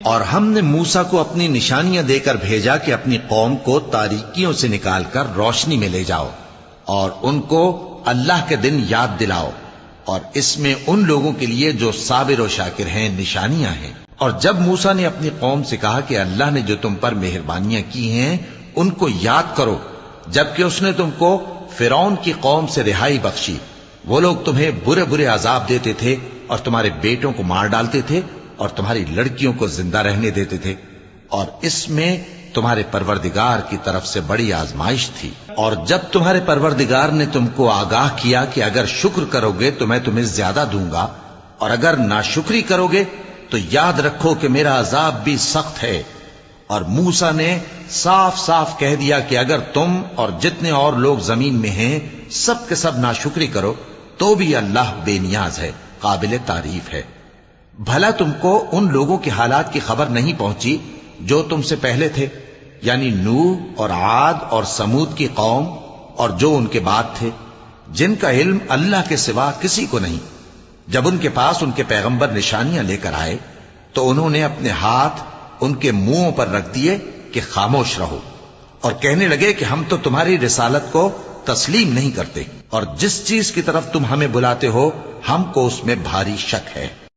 اور ہم نے موسیٰ کو اپنی نشانیاں دے کر بھیجا کہ اپنی قوم کو تاریکیوں سے نکال کر روشنی میں لے جاؤ اور ان کو اللہ کے دن یاد دلاؤ، اور اس میں ان لوگوں کے لیے جو صابر و شاکر ہیں نشانیاں ہیں۔ اور جب موسیٰ نے اپنی قوم سے کہا کہ اللہ نے جو تم پر مہربانیاں کی ہیں ان کو یاد کرو، جبکہ اس نے تم کو فرعون کی قوم سے رہائی بخشی، وہ لوگ تمہیں برے برے عذاب دیتے تھے اور تمہارے بیٹوں کو مار ڈالتے تھے اور تمہاری لڑکیوں کو زندہ رہنے دیتے تھے، اور اس میں تمہارے پروردگار کی طرف سے بڑی آزمائش تھی۔ اور جب تمہارے پروردگار نے تم کو آگاہ کیا کہ اگر شکر کرو گے تو میں تمہیں زیادہ دوں گا، اور اگر ناشکری کرو گے تو یاد رکھو کہ میرا عذاب بھی سخت ہے۔ اور موسیٰ نے صاف صاف کہہ دیا کہ اگر تم اور جتنے اور لوگ زمین میں ہیں سب کے سب ناشکری کرو تو بھی اللہ بے نیاز ہے، قابل تعریف ہے۔ بھلا تم کو ان لوگوں کے حالات کی خبر نہیں پہنچی جو تم سے پہلے تھے، یعنی نوح اور عاد اور سمود کی قوم اور جو ان کے بعد تھے، جن کا علم اللہ کے سوا کسی کو نہیں۔ جب ان کے پاس ان کے پیغمبر نشانیاں لے کر آئے تو انہوں نے اپنے ہاتھ ان کے منہوں پر رکھ دیے کہ خاموش رہو، اور کہنے لگے کہ ہم تو تمہاری رسالت کو تسلیم نہیں کرتے، اور جس چیز کی طرف تم ہمیں بلاتے ہو ہم کو اس میں بھاری شک ہے۔